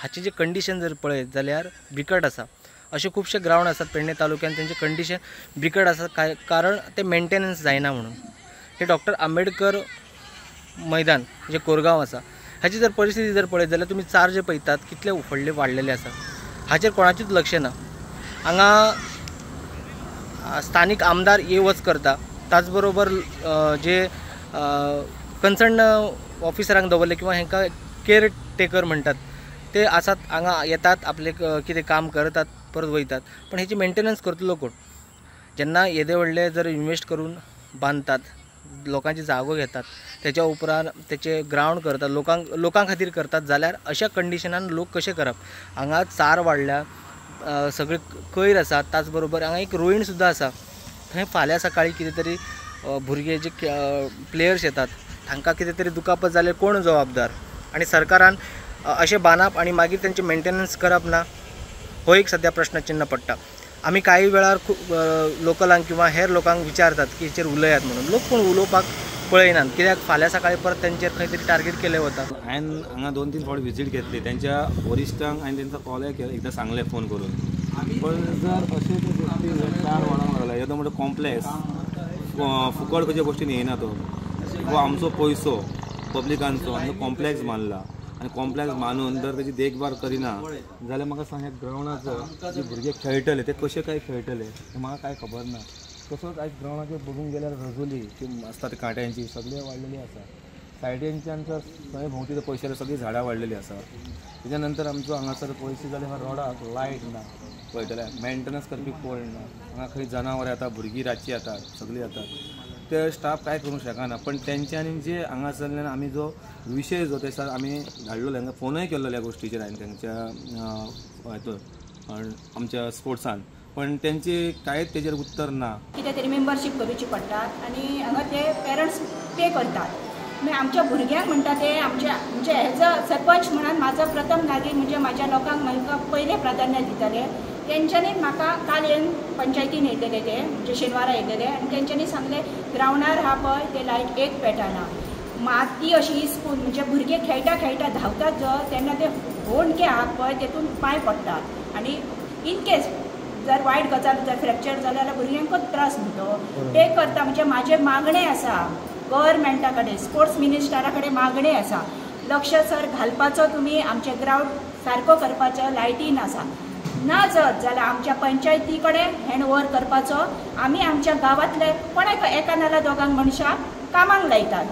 हाची जी कंडिशन जर पळयत जाल्यार बिकट आसा। असे खूबशे ग्राउंड आसात पेडणे तालुक्यात त्यांची कंडिशन बिकट आसा कारण ते मेंटेनन्स जायना म्हणून। हे डॉक्टर आंबेडकर मैदान जे कोरगांव आसा हाची जर परिस्थिती जर पळयत जाल्यार तुम्ही चार जे पळयतात कितले उफडले वाडलेले आसा, हाचेर कोणाचेच लक्ष ना। हांगा स्थानिक आमदार ये वच करता, त्याचबरोबर जे कन्सर्न ऑफिसरांक दवरले किंवा हेंका केअर टेकर म्हणतात ते आसात, हांगा येतात आपले कितें काम करतात परत वयतात, पण हेची मेंटेनन्स करतलो कोण? जेन्ना येदे व्हडले जर इन्वेस्ट करून बांधतात, लोकांची जागो घेतात, त्याच्या उपरांत त्याचे ग्राउंड करतात, लोकां खातीर करतात जाल्यार अशा कंडिशनान लोक कशें करप? हांगा चार वाडल्या, सगळे कोयर आसात, त्याचबरोबर हांगा एक रोईण सुद्धा आसा। थंय फाल्यां सकाळी कितें तरी भुरगे जे प्लेयर्स येतात तांकां कितें तरी दुखापत जाल्यार कोण जबाबदार? आणि सरकारान अशें बांदप आणि मागीर तेंचे मेंटेनन्स करप ना, हो एक सध्या प्रश्नचिन्ह पडटा। आमी काही वेळार लोकलांक किंवा हेर लोकांक विचारतात की हेचेर उलयात म्हणून, लोक कोण उलोवपाक पळयनात, कित्याक फाल्यां सकाळी परत तेंचेर खंय तरी टार्गेट केलें वता। हांवें हांगा 2-3 फावट विजीट घेतली, त्यांच्या वरिश्ठांक हांवें तेंचा कॉल केलो, एकदां सांगलें फोन करून, पण जर अशें ते गोश्टी चार वाडोंक लागला, येदो म्हणटा कॉम्प्लेक्स फुकट खंयच्या गोश्टीन येयना तो आमचो पयसो पब्लिकांचो आनी कॉम्प्लेक्स बांदला, आनी कॉम्प्लेक्स बांदून जर तेजी देखभाल करिना जाल्यार म्हाका सांग ह्या ग्रावंडाचो जे भुरगे खेळटले ते कशे काय खेळटले हें म्हाका कांय खबर ना। तसोच आयज ग्रावंडाचेर बघूंक गेल्यार रजोली ती आसता ती कांट्यांची सगळी वाडलेली आसा, सायडींच्यान थंय भोंवती ते पयशे सगळीं झाडां वाडलेली आसा। तेच्या नंतर आमचो हांगासर पळयशी जाल्यार रोडाक लायट ना, पळयतले मेंटेनन्स करपी कोण ना, हांगा खंय जनावरां येता, भुरगीं रातची येतात, सगळीं येतात, ते स्टाफ काय करूंक शकना। पण तेंच्यांनी जे हांगासरल्यान आमी जो विशय जो ते सर आमी धाडलेलो, हांगा फोनूय केल्लो ह्या गोश्टीचेर हांवें तेंच्या हितून आमच्या स्पोर्ट्सान, पण तेंचे कांयच तेजेर उत्तर ना। कितें तरी मेंबरशीप करची पडटात आनी हांगा ते पेरंट्स पे करतात, मागीर आमच्या भुरग्यांक म्हणटा ते म्हणजे एज अ सरपंच म्हणून म्हाजो प्रथम नागरीक म्हणजे म्हाज्या लोकांक म्हाका पयलें प्राधान्य दिताले। तेंच्यांनी म्हाका काल येवन पंचायतीन येयलेले ते म्हणजे शेनवारा येयलेले आनी तेंच्यांनी सांगले ग्रावंडार आहा पळय ते लायट एक पेटना, माती अशी हिसकून म्हणजे भुरगे खेळटा खेळटा धांवतात जो तेन्ना ते होणके आहा पळय तेतून पांय पडटात, आनी इन केस जर वायट गजाल जर फ्रॅक्चर जालो जाल्यार भुरग्यांकूच त्रास न्हू तो पे करता। म्हणजे म्हाजे मागणें आसा गव्हर्मेंटा कडेन, स्पोर्ट्स मिनिस्टरा कडेन मागणें आसा, लक्ष सर घालपाचो तुमी, आमचे ग्रावंड सारको करपाचो, लायटी नासा ना जर जाल्यार आमच्या पंचायती कडेन हँड ओवर करपाचो। आमी आमच्या गांवांतले कोणाक एका नाल्यार दोगांक मनशाक कामांक लायतात।